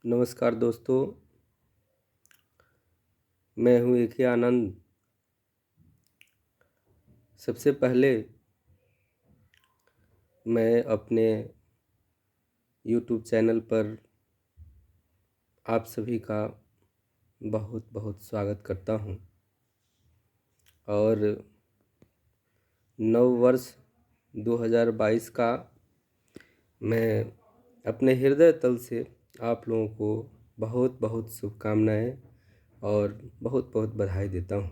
नमस्कार दोस्तों, मैं हूँ ए के आनंद। सबसे पहले मैं अपने यूट्यूब चैनल पर आप सभी का बहुत बहुत स्वागत करता हूँ और नव वर्ष 2022 का मैं अपने हृदय तल से आप लोगों को बहुत बहुत शुभकामनाएं और बहुत बहुत बधाई देता हूँ।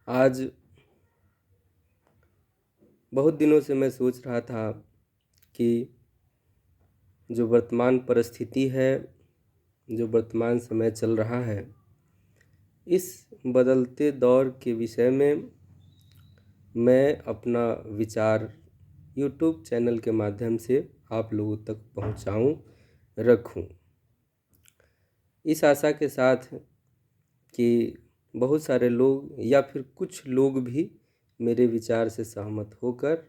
आज बहुत दिनों से मैं सोच रहा था कि जो वर्तमान परिस्थिति है, जो वर्तमान समय चल रहा है, इस बदलते दौर के विषय में मैं अपना विचार यूट्यूब चैनल के माध्यम से आप लोगों तक पहुंचाऊं, रखूं। इस आशा के साथ कि बहुत सारे लोग या फिर कुछ लोग भी मेरे विचार से सहमत होकर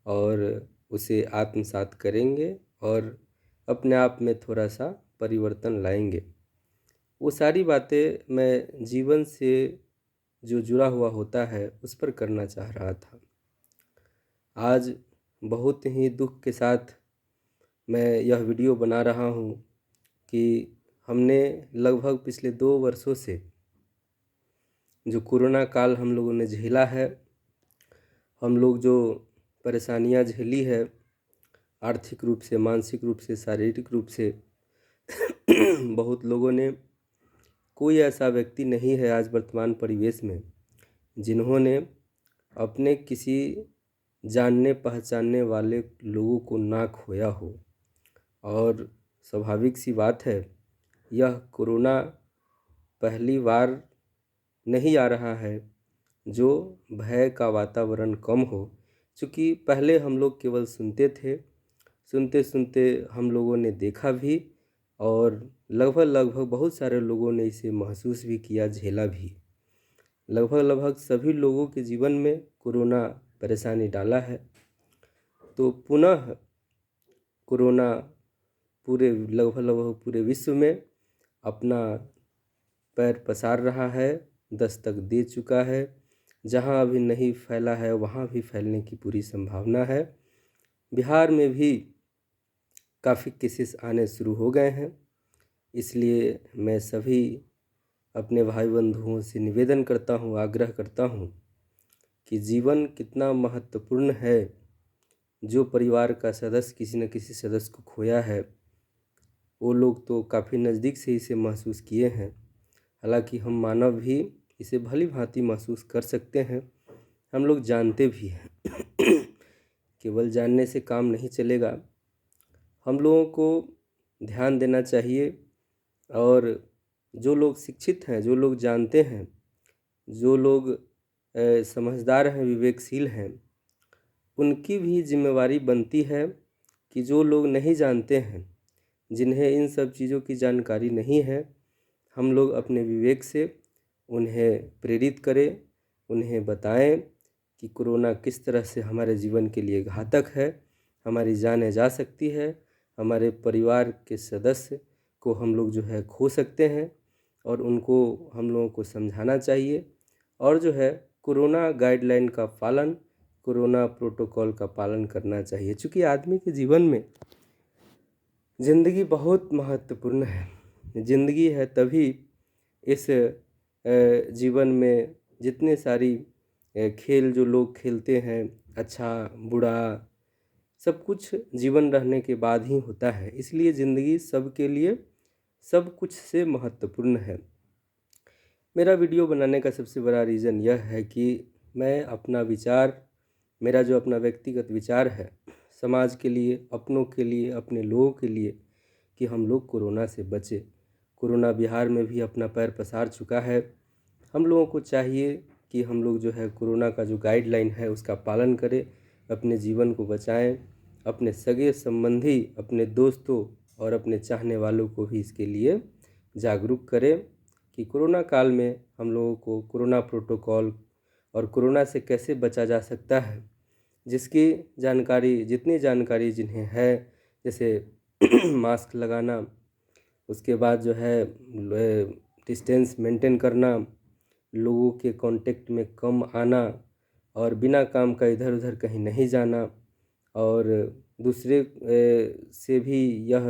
और उसे आत्मसात करेंगे और अपने आप में थोड़ा सा परिवर्तन लाएंगे। वो सारी बातें मैं जीवन से जो जुड़ा हुआ होता है उस पर करना चाह रहा था। आज बहुत ही दुख के साथ मैं यह वीडियो बना रहा हूँ कि हमने लगभग पिछले 2 वर्षों से जो कोरोना काल हम लोगों ने झेला है, हम लोग जो परेशानियाँ झेली है, आर्थिक रूप से, मानसिक रूप से, शारीरिक रूप से बहुत लोगों ने, कोई ऐसा व्यक्ति नहीं है आज वर्तमान परिवेश में जिन्होंने अपने किसी जानने पहचानने वाले लोगों को ना खोया हो। और स्वाभाविक सी बात है, यह कोरोना पहली बार नहीं आ रहा है जो भय का वातावरण कम हो। चूँकि पहले हम लोग केवल सुनते थे, सुनते सुनते हम लोगों ने देखा भी और लगभग बहुत सारे लोगों ने इसे महसूस भी किया, झेला भी। लगभग सभी लोगों के जीवन में कोरोना परेशानी डाला है। तो पुनः कोरोना लगभग पूरे विश्व में अपना पैर पसार रहा है, दस्तक दे चुका है। जहां अभी नहीं फैला है वहां भी फैलने की पूरी संभावना है। बिहार में भी काफ़ी केसेस आने शुरू हो गए हैं। इसलिए मैं सभी अपने भाई बंधुओं से निवेदन करता हूँ, आग्रह करता हूँ कि जीवन कितना महत्वपूर्ण है। जो परिवार का सदस्य किसी न किसी सदस्य को खोया है, वो लोग तो काफ़ी नज़दीक से इसे महसूस किए हैं। हालांकि हम मानव भी इसे भली भांति महसूस कर सकते हैं, हम लोग जानते भी हैं। केवल जानने से काम नहीं चलेगा, हम लोगों को ध्यान देना चाहिए। और जो लोग शिक्षित हैं, जो लोग जानते हैं, जो लोग समझदार हैं, विवेकशील हैं, उनकी भी जिम्मेवारी बनती है कि जो लोग नहीं जानते हैं, जिन्हें इन सब चीज़ों की जानकारी नहीं है, हम लोग अपने विवेक से उन्हें प्रेरित करें, उन्हें बताएं कि कोरोना किस तरह से हमारे जीवन के लिए घातक है, हमारी जानें जा सकती है, हमारे परिवार के सदस्य को हम लोग जो है खो सकते हैं। और उनको हम लोगों को समझाना चाहिए और जो है कोरोना गाइडलाइन का पालन, कोरोना प्रोटोकॉल का पालन करना चाहिए। चूँकि आदमी के जीवन में ज़िंदगी बहुत महत्वपूर्ण है। ज़िंदगी है तभी इस जीवन में जितने सारी खेल जो लोग खेलते हैं, अच्छा बुरा सब कुछ जीवन रहने के बाद ही होता है। इसलिए ज़िंदगी सबके लिए सब कुछ से महत्वपूर्ण है। मेरा वीडियो बनाने का सबसे बड़ा रीज़न यह है कि मैं अपना विचार, मेरा जो अपना व्यक्तिगत विचार है समाज के लिए, अपनों के लिए, अपने लोगों के लिए, कि हम लोग कोरोना से बचें। कोरोना बिहार में भी अपना पैर पसार चुका है। हम लोगों को चाहिए कि हम लोग जो है कोरोना का जो गाइडलाइन है उसका पालन करें, अपने जीवन को बचाएं, अपने सगे संबंधी, अपने दोस्तों और अपने चाहने वालों को भी इसके लिए जागरूक करें कि कोरोना काल में हम लोगों को कोरोना प्रोटोकॉल और कोरोना से कैसे बचा जा सकता है, जिसकी जानकारी, जितनी जानकारी जिन्हें है, जैसे मास्क लगाना, उसके बाद जो है डिस्टेंस मेंटेन करना, लोगों के कांटेक्ट में कम आना और बिना काम का इधर उधर कहीं नहीं जाना, और दूसरे से भी यह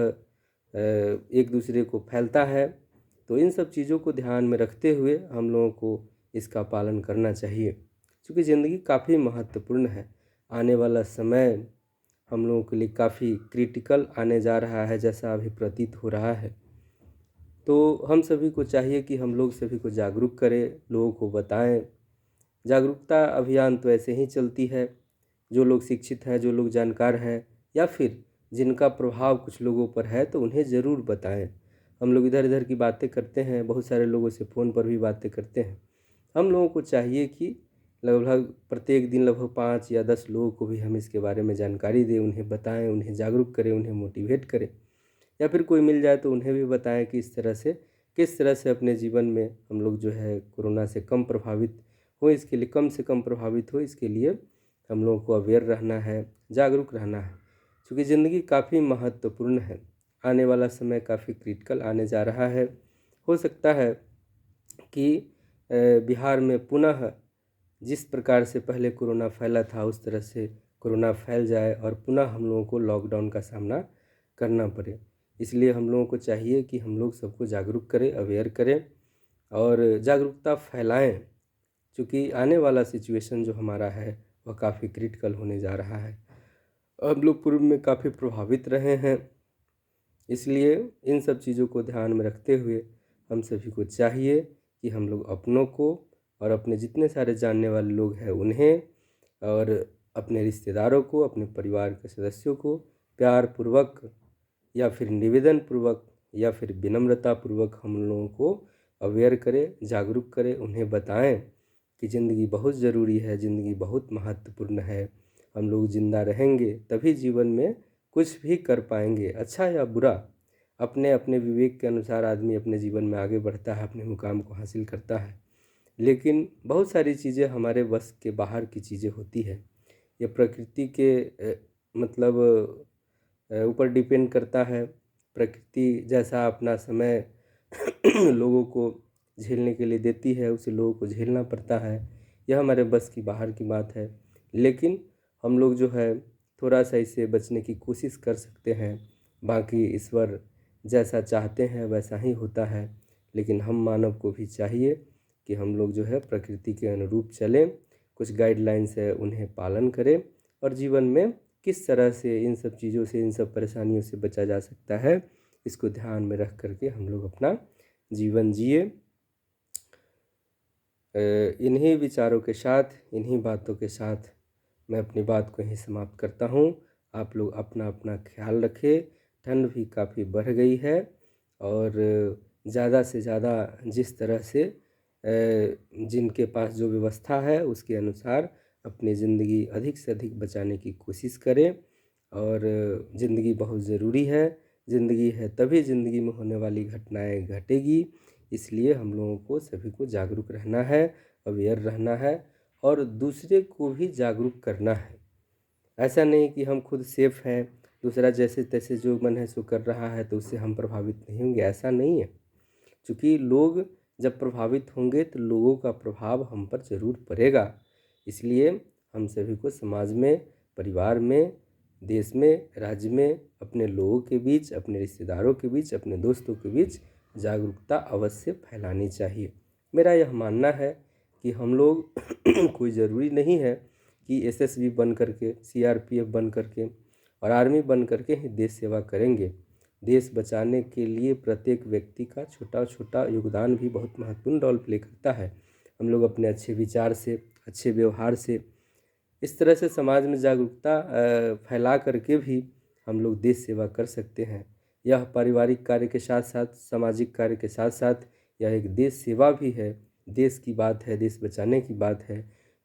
एक दूसरे को फैलता है। तो इन सब चीज़ों को ध्यान में रखते हुए हम लोगों को इसका पालन करना चाहिए, क्योंकि ज़िंदगी काफ़ी महत्वपूर्ण है। आने वाला समय हम लोगों के लिए काफ़ी क्रिटिकल आने जा रहा है, जैसा अभी प्रतीत हो रहा है। तो हम सभी को चाहिए कि हम लोग सभी को जागरूक करें, लोगों को बताएं। जागरूकता अभियान तो ऐसे ही चलती है। जो लोग शिक्षित हैं, जो लोग जानकार हैं, या फिर जिनका प्रभाव कुछ लोगों पर है, तो उन्हें ज़रूर बताएं। हम लोग इधर इधर की बातें करते हैं, बहुत सारे लोगों से फ़ोन पर भी बातें करते हैं। हम लोगों को चाहिए कि लगभग प्रत्येक दिन लगभग 5 या 10 लोगों को भी हम इसके बारे में जानकारी दें, उन्हें बताएं, उन्हें जागरूक करें, उन्हें मोटिवेट करें। या फिर कोई मिल जाए तो उन्हें भी बताएं कि किस तरह से अपने जीवन में हम लोग जो है कोरोना से कम प्रभावित हो, इसके लिए कम से कम प्रभावित हो, इसके लिए हम लोगों को अवेयर रहना है, जागरूक रहना है। क्योंकि ज़िंदगी काफ़ी महत्वपूर्ण है। आने वाला समय काफ़ी क्रिटिकल आने जा रहा है। हो सकता है कि बिहार में पुनः जिस प्रकार से पहले कोरोना फैला था, उस तरह से कोरोना फैल जाए और पुनः हम लोगों को लॉकडाउन का सामना करना पड़े। इसलिए हम लोगों को चाहिए कि हम लोग सबको जागरूक करें, अवेयर करें और जागरूकता फैलाएं, क्योंकि आने वाला सिचुएशन जो हमारा है वह काफ़ी क्रिटिकल होने जा रहा है। हम लोग पूर्व में काफ़ी प्रभावित रहे हैं, इसलिए इन सब चीज़ों को ध्यान में रखते हुए हम सभी को चाहिए कि हम लोग अपनों को और अपने जितने सारे जानने वाले लोग हैं उन्हें, और अपने रिश्तेदारों को, अपने परिवार के सदस्यों को प्यार पूर्वक या फिर निवेदन पूर्वक या फिर विनम्रता पूर्वक हम लोगों को अवेयर करें, जागरूक करें, उन्हें बताएं कि ज़िंदगी बहुत ज़रूरी है, ज़िंदगी बहुत महत्वपूर्ण है। हम लोग ज़िंदा रहेंगे तभी जीवन में कुछ भी कर पाएंगे, अच्छा या बुरा। अपने अपने विवेक के अनुसार आदमी अपने जीवन में आगे बढ़ता है, अपने मुकाम को हासिल करता है। लेकिन बहुत सारी चीज़ें हमारे बस के बाहर की चीज़ें होती है। ये प्रकृति के मतलब ऊपर डिपेंड करता है। प्रकृति जैसा अपना समय लोगों को झेलने के लिए देती है, उसे लोगों को झेलना पड़ता है। यह हमारे बस की बाहर की बात है। लेकिन हम लोग जो है थोड़ा सा इससे बचने की कोशिश कर सकते हैं। बाकी ईश्वर जैसा चाहते हैं वैसा ही होता है। लेकिन हम मानव को भी चाहिए कि हम लोग जो है प्रकृति के अनुरूप चलें, कुछ गाइडलाइंस है उन्हें पालन करें, और जीवन में किस तरह से इन सब चीज़ों से, इन सब परेशानियों से बचा जा सकता है, इसको ध्यान में रख करके हम लोग अपना जीवन जिए। इन्हीं विचारों के साथ, इन्हीं बातों के साथ मैं अपनी बात को यहीं समाप्त करता हूँ। आप लोग अपना अपना ख्याल रखें। ठंड भी काफ़ी बढ़ गई है, और ज़्यादा से ज़्यादा जिस तरह से जिनके पास जो व्यवस्था है उसके अनुसार अपनी ज़िंदगी अधिक से अधिक बचाने की कोशिश करें। और ज़िंदगी बहुत ज़रूरी है। ज़िंदगी है तभी ज़िंदगी में होने वाली घटनाएं घटेगी। इसलिए हम लोगों को सभी को जागरूक रहना है, अवेयर रहना है, और दूसरे को भी जागरूक करना है। ऐसा नहीं कि हम खुद सेफ हैं, दूसरा जैसे तैसे जो मन है सो कर रहा है तो उससे हम प्रभावित नहीं होंगे, ऐसा नहीं है। क्योंकि लोग जब प्रभावित होंगे तो लोगों का प्रभाव हम पर ज़रूर पड़ेगा। इसलिए हम सभी को समाज में, परिवार में, देश में, राज्य में, अपने लोगों के बीच, अपने रिश्तेदारों के बीच, अपने दोस्तों के बीच जागरूकता अवश्य फैलानी चाहिए। मेरा यह मानना है कि हम लोग कोई ज़रूरी नहीं है कि एसएसबी बन करके, सीआरपीएफ बन करके और आर्मी बन करके ही देश सेवा करेंगे। देश बचाने के लिए प्रत्येक व्यक्ति का छोटा छोटा योगदान भी बहुत महत्वपूर्ण रोल प्ले करता है। हम लोग अपने अच्छे विचार से, अच्छे व्यवहार से इस तरह से समाज में जागरूकता फैला करके भी हम लोग देश सेवा कर सकते हैं। यह पारिवारिक कार्य के साथ साथ, सामाजिक कार्य के साथ साथ यह एक देश सेवा भी है। देश की बात है, देश बचाने की बात है।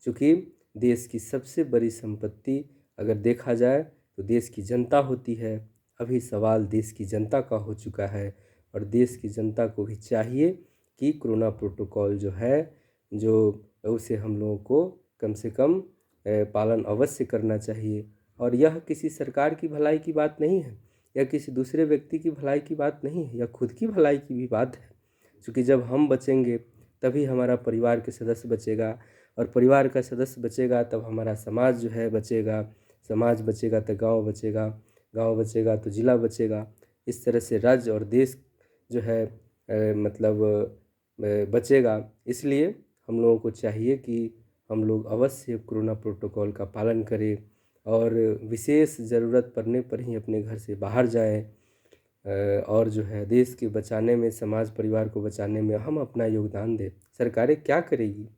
चूँकि देश की सबसे बड़ी संपत्ति अगर देखा जाए तो देश की जनता होती है। अभी सवाल देश की जनता का हो चुका है, और देश की जनता को भी चाहिए कि कोरोना प्रोटोकॉल जो है, जो उसे हम लोगों को कम से कम पालन अवश्य करना चाहिए। और यह किसी सरकार की भलाई की बात नहीं है, या किसी दूसरे व्यक्ति की भलाई की बात नहीं है, या खुद की भलाई की भी बात है। क्योंकि जब हम बचेंगे तभी हमारा परिवार के सदस्य बचेगा, और परिवार का सदस्य बचेगा तब हमारा समाज जो है बचेगा, समाज बचेगा तो गांव बचेगा, गांव बचेगा तो जिला बचेगा। इस तरह से राज्य और देश जो है बचेगा। इसलिए हम लोगों को चाहिए कि हम लोग अवश्य कोरोना प्रोटोकॉल का पालन करें और विशेष ज़रूरत पड़ने पर ही अपने घर से बाहर जाएं, और जो है देश के बचाने में, समाज परिवार को बचाने में हम अपना योगदान दें। सरकारें क्या करेगी?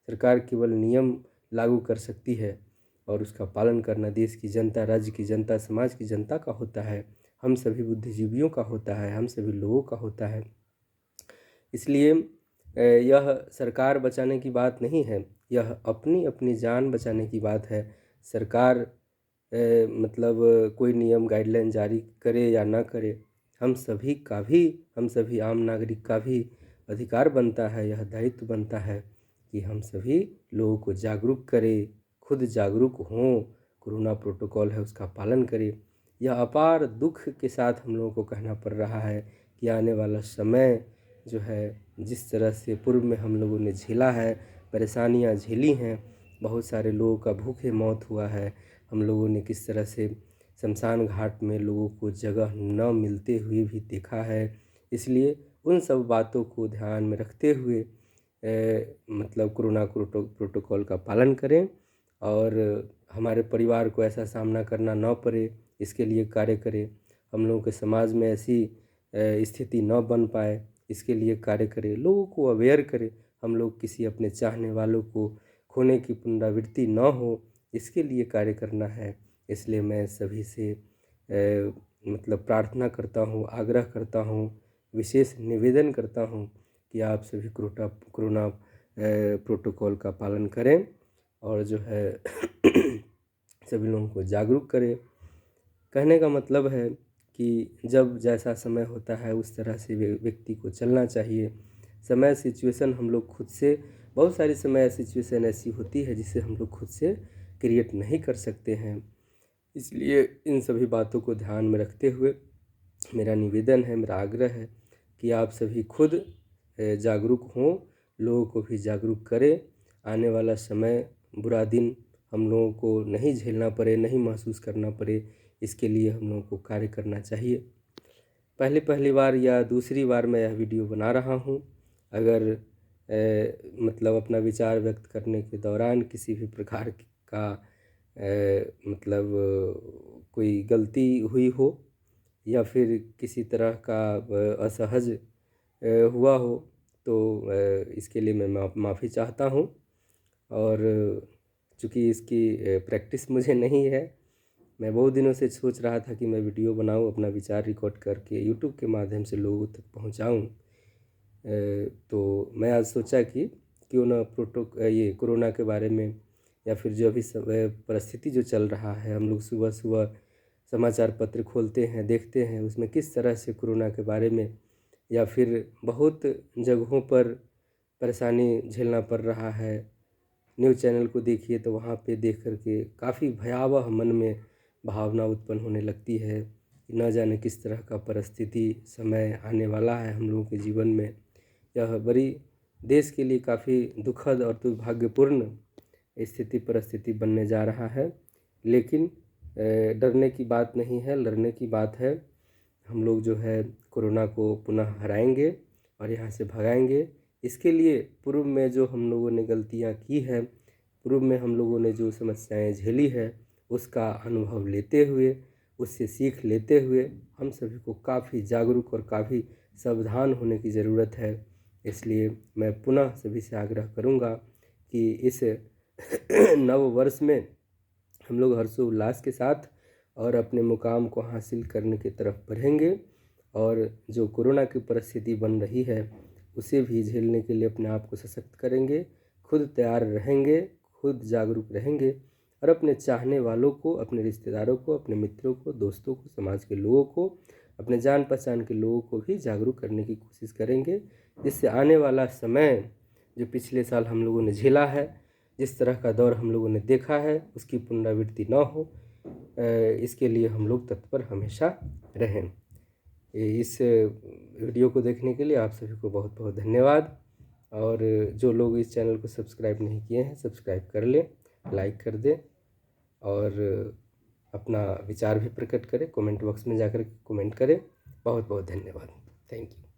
सरकार केवल नियम लागू कर सकती है और उसका पालन करना देश की जनता, राज्य की जनता, समाज की जनता का होता है, हम सभी बुद्धिजीवियों का होता है, हम सभी लोगों का होता है। इसलिए यह सरकार बचाने की बात नहीं है, यह अपनी अपनी जान बचाने की बात है। सरकार कोई नियम गाइडलाइन जारी करे या ना करे, हम सभी आम नागरिक का भी अधिकार बनता है, यह दायित्व बनता है कि हम सभी लोगों को जागरूक करें, खुद जागरूक हों, कोरोना प्रोटोकॉल है उसका पालन करें। यह अपार दुख के साथ हम लोगों को कहना पड़ रहा है कि आने वाला समय जो है, जिस तरह से पूर्व में हम लोगों ने झेला है, परेशानियां झेली हैं, बहुत सारे लोगों का भूखे मौत हुआ है, हम लोगों ने किस तरह से शमशान घाट में लोगों को जगह न मिलते हुए भी देखा है। इसलिए उन सब बातों को ध्यान में रखते हुए कोरोना प्रोटोकॉल का पालन करें और हमारे परिवार को ऐसा सामना करना न पड़े, इसके लिए कार्य करें। हम लोगों के समाज में ऐसी स्थिति न बन पाए, इसके लिए कार्य करें, लोगों को अवेयर करें। हम लोग किसी अपने चाहने वालों को खोने की पुनरावृत्ति न हो, इसके लिए कार्य करना है। इसलिए मैं सभी से प्रार्थना करता हूँ, आग्रह करता हूँ, विशेष निवेदन करता हूँ कि आप सभी कोरोना प्रोटोकॉल का पालन करें और जो है सभी लोगों को जागरूक करें। कहने का मतलब है कि जब जैसा समय होता है उस तरह से व्यक्ति को चलना चाहिए। समय सिचुएशन हम लोग खुद से, बहुत सारी समय सिचुएशन ऐसी होती है जिसे हम लोग खुद से क्रिएट नहीं कर सकते हैं। इसलिए इन सभी बातों को ध्यान में रखते हुए मेरा निवेदन है, मेरा आग्रह है कि आप सभी खुद जागरूक हों, लोगों को भी जागरूक करें। आने वाला समय, बुरा दिन हम लोगों को नहीं झेलना पड़े, नहीं महसूस करना पड़े, इसके लिए हम लोगों को कार्य करना चाहिए। पहली बार या दूसरी बार मैं यह वीडियो बना रहा हूँ। अगर अपना विचार व्यक्त करने के दौरान किसी भी प्रकार का कोई गलती हुई हो या फिर किसी तरह का असहज हुआ हो तो इसके लिए मैं माफ़ी चाहता हूँ। और चूँकि इसकी प्रैक्टिस मुझे नहीं है, मैं बहुत दिनों से सोच रहा था कि मैं वीडियो बनाऊं, अपना विचार रिकॉर्ड करके यूट्यूब के माध्यम से लोगों तक पहुंचाऊं। तो मैं आज सोचा कि क्यों ना ये कोरोना के बारे में या फिर जो अभी परिस्थिति जो चल रहा है, हम लोग सुबह सुबह समाचार पत्र खोलते हैं, देखते हैं उसमें किस तरह से कोरोना के बारे में या फिर बहुत जगहों पर परेशानी झेलना पड़ रहा है। न्यूज़ चैनल को देखिए तो वहाँ पे देख करके काफ़ी भयावह मन में भावना उत्पन्न होने लगती है। न जाने किस तरह का परिस्थिति समय आने वाला है हम लोगों के जीवन में। यह बड़ी देश के लिए काफ़ी दुखद और दुर्भाग्यपूर्ण स्थिति परिस्थिति बनने जा रहा है। लेकिन डरने की बात नहीं है, लड़ने की बात है। हम लोग जो है कोरोना को पुनः हराएंगे और यहाँ से भगाएंगे। इसके लिए पूर्व में जो हम लोगों ने गलतियाँ की है, पूर्व में हम लोगों ने जो समस्याएं झेली है, उसका अनुभव लेते हुए, उससे सीख लेते हुए हम सभी को काफ़ी जागरूक और काफ़ी सावधान होने की ज़रूरत है। इसलिए मैं पुनः सभी से आग्रह करूँगा कि इस नव वर्ष में हम लोग हर्षोल्लास के साथ और अपने मुकाम को हासिल करने की तरफ बढ़ेंगे और जो कोरोना की परिस्थिति बन रही है उसे भी झेलने के लिए अपने आप को सशक्त करेंगे, खुद तैयार रहेंगे, खुद जागरूक रहेंगे और अपने चाहने वालों को, अपने रिश्तेदारों को, अपने मित्रों को, दोस्तों को, समाज के लोगों को, अपने जान पहचान के लोगों को भी जागरूक करने की कोशिश करेंगे, जिससे आने वाला समय जो पिछले साल हम लोगों ने झेला है, जिस तरह का दौर हम लोगों ने देखा है, उसकी पुनरावृत्ति न हो। इसके लिए हम लोग तत्पर हमेशा रहें। इस वीडियो को देखने के लिए आप सभी को बहुत बहुत धन्यवाद। और जो लोग इस चैनल को सब्सक्राइब नहीं किए हैं, सब्सक्राइब कर लें, लाइक कर दें और अपना विचार भी प्रकट करें, कमेंट बॉक्स में जाकर कमेंट करें। बहुत बहुत धन्यवाद। Thank you.